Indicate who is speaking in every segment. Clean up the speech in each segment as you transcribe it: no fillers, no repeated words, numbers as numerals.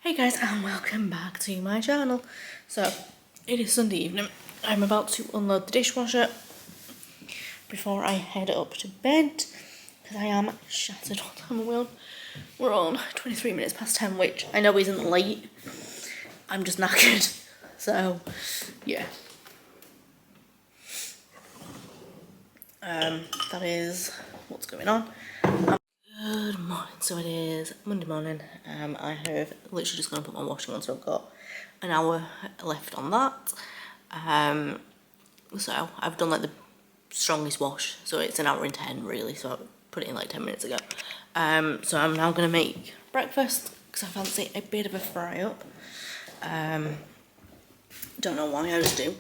Speaker 1: Hey guys, and welcome back to my channel. So it is Sunday evening. I'm about to unload the dishwasher before I head up to bed because I am shattered. What time are we on? We're on 23 minutes past 10, which I know isn't late. I'm just knackered. So yeah. That is what's going on. Good morning. So it is Monday morning. I have literally just gone to put my washing on, so I've got an hour left on that. So I've done like the strongest wash, so it's an hour and 10 really, so I put it in like 10 minutes ago. So I'm now going to make breakfast because I fancy a bit of a fry up. Don't know why, I just do.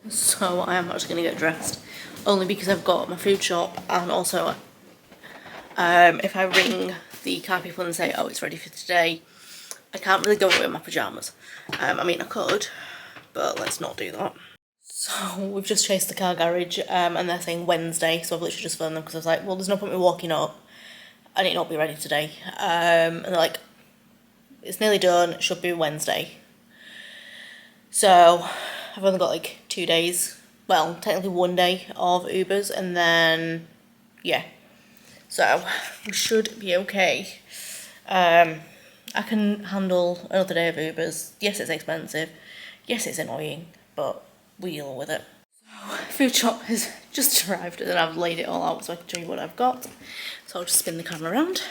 Speaker 1: So I am actually going to get dressed, only because I've got my food shop, and also if I ring the car people and say, oh, it's ready for today, I can't really go away in my pyjamas. I mean, I could, but let's not do that. So we've just chased the car garage, and they're saying Wednesday, so I've literally just phoned them because I was like, well, there's no point in me walking up and it not be ready today. And they're like, it's nearly done, it should be Wednesday. So I've only got like 2 days, well, technically 1 day of Ubers, and then, yeah. So we should be okay. I can handle another day of Ubers. Yes, it's expensive. Yes, it's annoying, but we deal with it. So, food shop has just arrived and I've laid it all out so I can show you what I've got. So I'll just spin the camera around.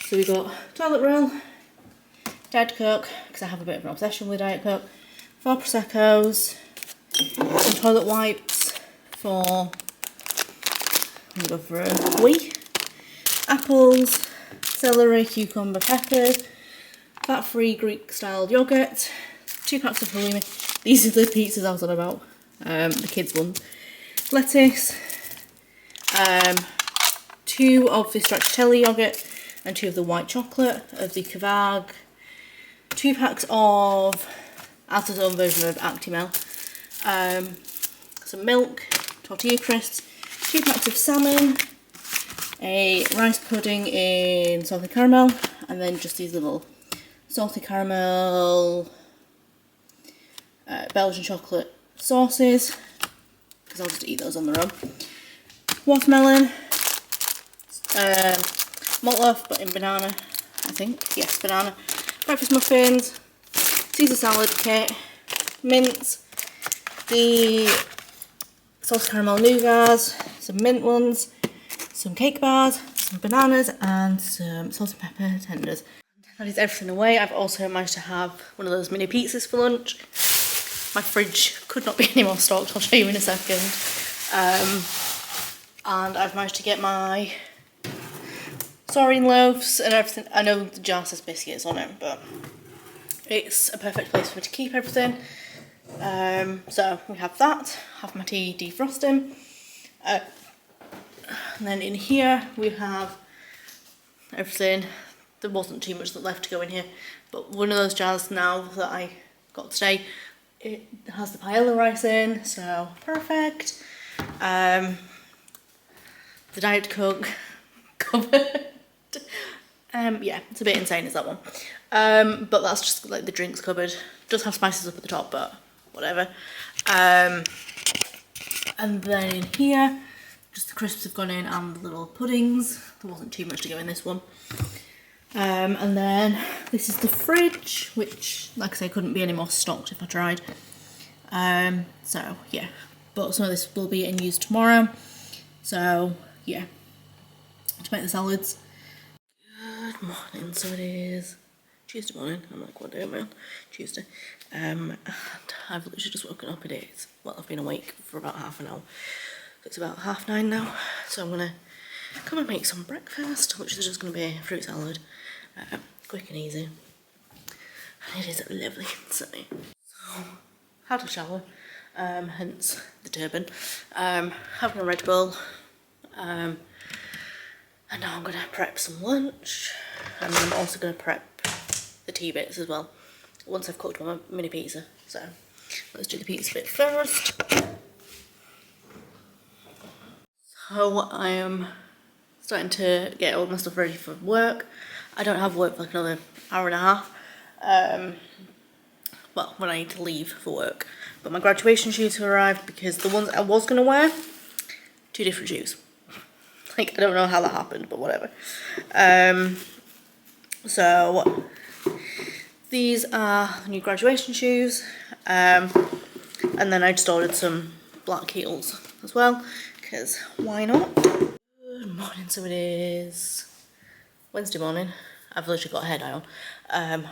Speaker 1: So we've got toilet roll, Diet Coke, because I have a bit of an obsession with Diet Coke, 4 Prosecco's, some toilet wipes for, I'm going to go for a wee, apples, celery, cucumber, peppers, fat-free Greek-style yoghurt, 2 packs of halloumi. These are the pizzas I was on about, the kids' ones. Lettuce, 2 of the stracciatella yoghurt, and 2 of the white chocolate of the Kavag, 2 packs of Alta's own version of Actimel, some milk, tortilla crisps, 2 packs of salmon, a rice pudding in salted caramel, and then just these little salted caramel Belgian chocolate sauces, because I'll just eat those on their own. Watermelon, malt loaf but in banana, I think, yes, banana. Breakfast muffins, Caesar salad kit, mince, the salted caramel nougats, some mint ones, some cake bars, some bananas, and some salt and pepper tenders. That is everything away. I've also managed to have one of those mini pizzas for lunch. My fridge could not be any more stocked, I'll show you in a second. And I've managed to get my Soreen loaves and everything. I know the jar says biscuits on it, but it's a perfect place for me to keep everything. So we have that, have my tea defrosting. And then in here we have everything. There wasn't too much that left to go in here, but one of those jars now that I got today, it has the paella rice in, so perfect. The Diet Coke cupboard. Yeah, it's a bit insane, is that one. But that's just like the drinks cupboard. Does have spices up at the top, but whatever. And then in here, just the crisps have gone in and the little puddings. There wasn't too much to go in this one. And then this is the fridge, which, like I say, couldn't be any more stocked if I tried. So yeah, but some of this will be in use tomorrow. So yeah, to make the salads. Good morning. So it is Tuesday morning. I'm like, what day am I on? Tuesday. And I've literally just woken up. It is, well, I've been awake for about half an hour. So it's about 9:30 now. So I'm gonna come and make some breakfast, which is just gonna be a fruit salad. Quick and easy. And it is lovely and sunny. So, had a shower, hence the turban. Having a Red Bull. And now I'm going to prep some lunch. And I'm also going to prep the tea bits as well, once I've cooked my mini pizza. So, let's do the pizza bit first. So, I am starting to get all my stuff ready for work. I don't have work for like another hour and a half. well, when I need to leave for work. But my graduation shoes have arrived because the ones I was going to wear, 2 different shoes. Like, I don't know how that happened, but whatever. So these are the new graduation shoes. And then I just ordered some black heels as well, because why not? Good morning, so it is Wednesday morning. I've literally got a hair dye on.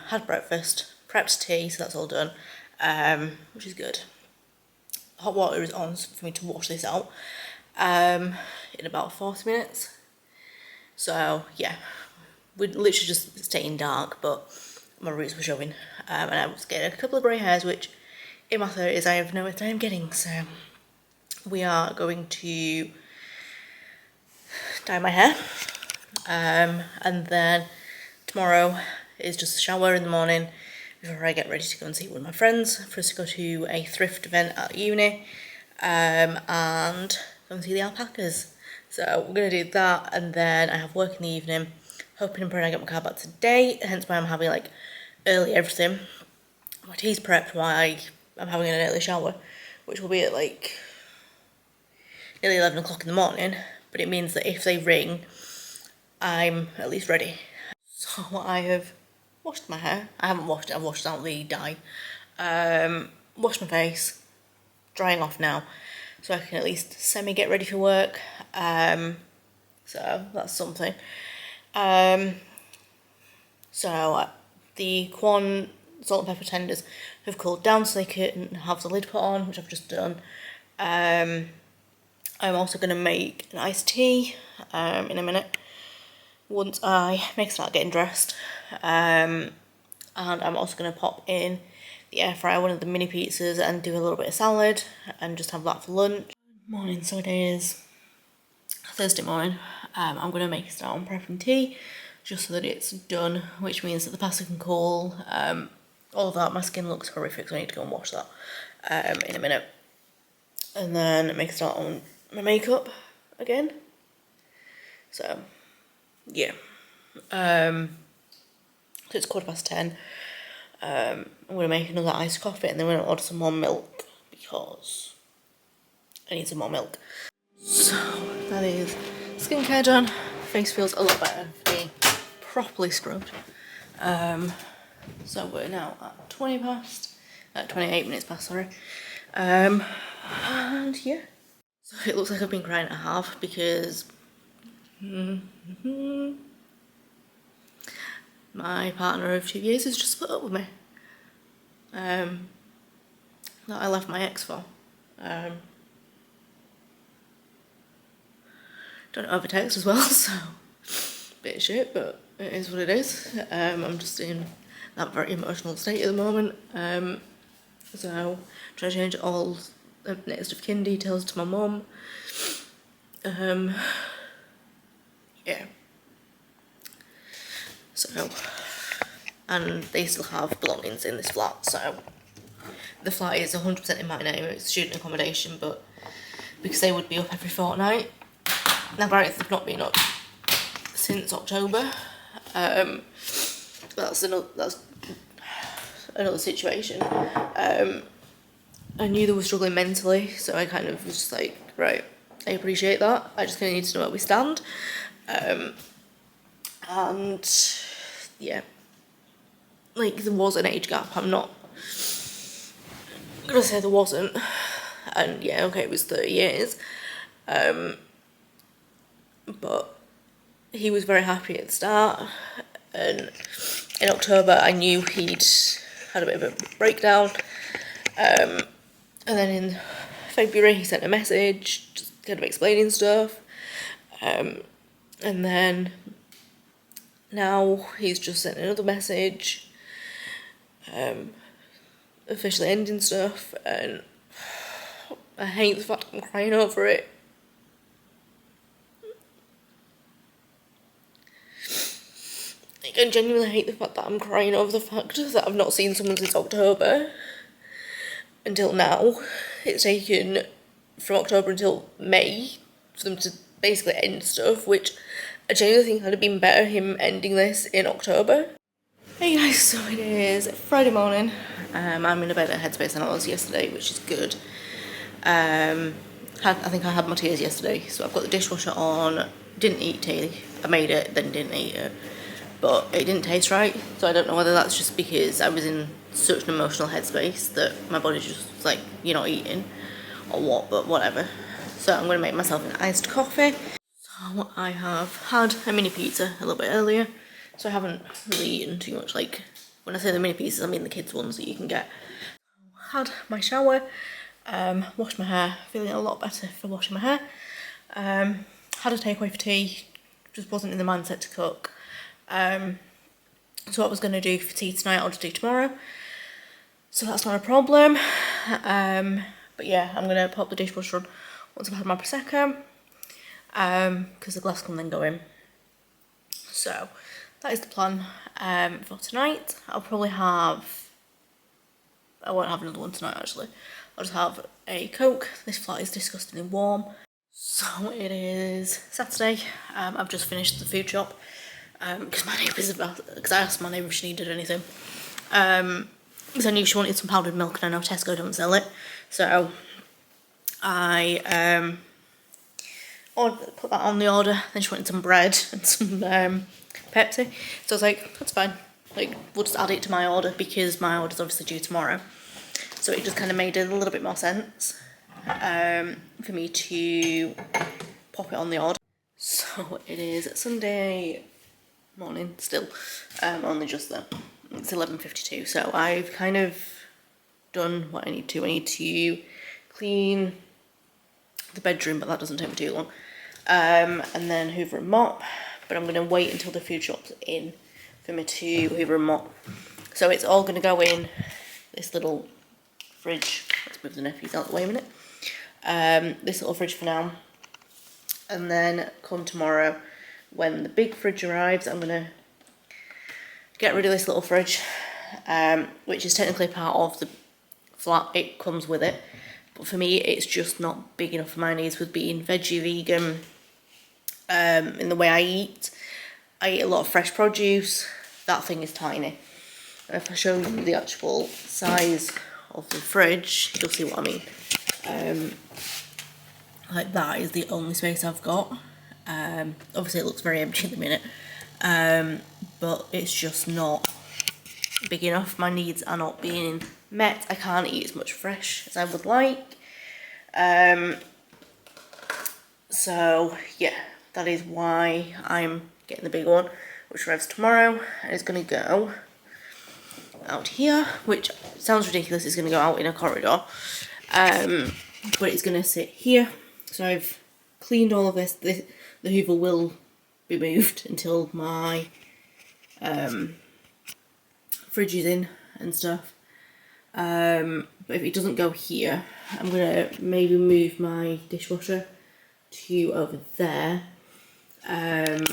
Speaker 1: Had breakfast, prepped tea, so that's all done, which is good. Hot water is on for me to wash this out in about 40 minutes. So yeah, we're literally just staying dark, but my roots were showing, and I was getting a couple of grey hairs, which in my 30s I have no idea I'm getting. So we are going to dye my hair, and then tomorrow is just a shower in the morning before I get ready to go and see one of my friends for us to go to a thrift event at uni, and go and see the alpacas. So we're going to do that, and then I have work in the evening, hoping and praying I get my car back today, hence why I'm having like early everything. My tea's prepped while I'm having an early shower, which will be at like nearly 11 o'clock in the morning, but it means that if they ring, I'm at least ready. So I have washed my hair. I haven't washed it, I've washed out the dye. Washed my face, drying off now, so I can at least semi-get ready for work. So that's something. So the Quan salt and pepper tenders have cooled down so they can have the lid put on, which I've just done. I'm also going to make an iced tea in a minute once I start getting dressed. And I'm also going to pop in the air fryer one of the mini pizzas and do a little bit of salad and just have that for lunch. Morning, so it is Thursday morning. I'm going to make a start on prepping tea just so that it's done, which means that the pasta can cool. All of that. My skin looks horrific, so I need to go and wash that in a minute. And then make a start on my makeup again. So yeah, so it's 10:15. I'm going to make another iced coffee, and then we're going to order some more milk because I need some more milk. So that is skincare done. Face feels a lot better for being properly scrubbed. So we're now at 28 minutes past, sorry. And yeah, so it looks like I've been crying at half because my partner of 2 years has just split up with me. That I left my ex for. Don't over text as well, so bit of shit, but it is what it is. I'm just in that very emotional state at the moment. So trying to change all next of kin details to my mum. Yeah. So, and they still have belongings in this flat, so the flat is 100% in my name. It's student accommodation, but because they would be up every fortnight. Now granted, they've not been up since October. That's another situation. I knew they were struggling mentally, so I kind of was just like, right, I appreciate that. I just kind of need to know where we stand. And yeah, like there was an age gap. I'm not gonna say there wasn't. And yeah, okay, it was 30 years. But he was very happy at the start, and in October I knew he'd had a bit of a breakdown, and then in February he sent a message just kind of explaining stuff, and then now he's just sent another message officially ending stuff, and I hate the fact I'm crying over it. I genuinely hate the fact that I'm crying over the fact that I've not seen someone since October until now. It's taken from October until May for them to basically end stuff, which I genuinely think would have been better him ending this in October. Hey guys, so it is Friday morning. I'm in a better headspace than I was yesterday, which is good. I think I had my teas yesterday, so I've got the dishwasher on. Didn't eat tea. I made it, then didn't eat it, but it didn't taste right. So I don't know whether that's just because I was in such an emotional headspace that my body just was like, you're not eating, or what. But whatever. So I'm gonna make myself an iced coffee. So I have had a mini pizza a little bit earlier. So I haven't really eaten too much. Like, when I say the mini pizzas, I mean the kids' ones that you can get. Had my shower, washed my hair, feeling a lot better for washing my hair. Had a takeaway for tea, just wasn't in the mindset to cook. So what I was going to do for tea tonight, I'll just do tomorrow. So that's not a problem. But yeah, I'm going to pop the dishwasher on once I've had my Prosecco, because the glass can then go in. So that is the plan for tonight. I won't have another one tonight actually. I'll just have a Coke. This flat is disgustingly warm. So it is Saturday. I've just finished the food shop because I asked my neighbour if she needed anything. Because I knew she wanted some powdered milk and I know Tesco don't sell it. So I put that on the order. Then she wanted some bread and some Pepsi. So I was like, that's fine. Like, we'll just add it to my order because my order's obviously due tomorrow. So it just kind of made a little bit more sense for me to pop it on the order. So it is Sunday morning still, only just there. It's 11:52, so I've kind of done what I need to. I need to clean the bedroom, but that doesn't take me too long. And then hoover and mop, but I'm going to wait until the food shop's in for me to hoover and mop. So it's all going to go in this little fridge. Let's move the nephews out of the way a minute. This little fridge for now. And then come tomorrow, when the big fridge arrives, I'm going to get rid of this little fridge, which is technically part of the flat. It comes with it. But for me, it's just not big enough for my needs with being veggie, vegan, in the way I eat. I eat a lot of fresh produce. That thing is tiny. And if I show you the actual size of the fridge, you'll see what I mean. Like, that is the only space I've got. Obviously it looks very empty at the minute, but it's just not big enough. My needs are not being met. I can't eat as much fresh as I would like. So yeah, that is why I'm getting the big one, which arrives tomorrow, and it's going to go out here, which sounds ridiculous. It's going to go out in a corridor, but it's going to sit here. So I've cleaned all of this. The hoover will be moved until my fridge is in and stuff. But if it doesn't go here, I'm going to maybe move my dishwasher to over there, and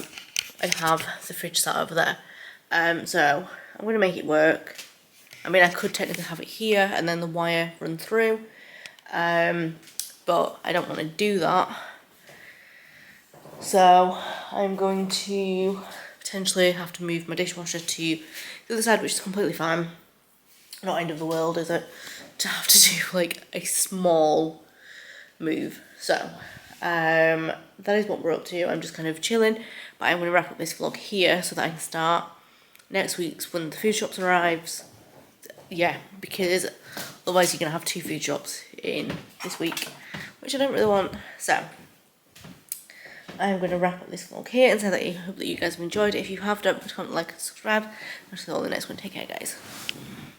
Speaker 1: have the fridge sat over there. So I'm going to make it work. I mean, I could technically have it here and then the wire run through, but I don't want to do that. So I'm going to potentially have to move my dishwasher to the other side, which is completely fine. Not end of the world, is it? To have to do like a small move. So that is what we're up to. I'm just kind of chilling, but I'm going to wrap up this vlog here so that I can start next week's when the food shops arrives. Yeah, because otherwise you're going to have 2 food shops in this week, which I don't really want. So I'm going to wrap up this vlog here and say that I hope that you guys have enjoyed it. If you have, don't forget to comment, like and subscribe. I'll see you all in the next one. Take care, guys.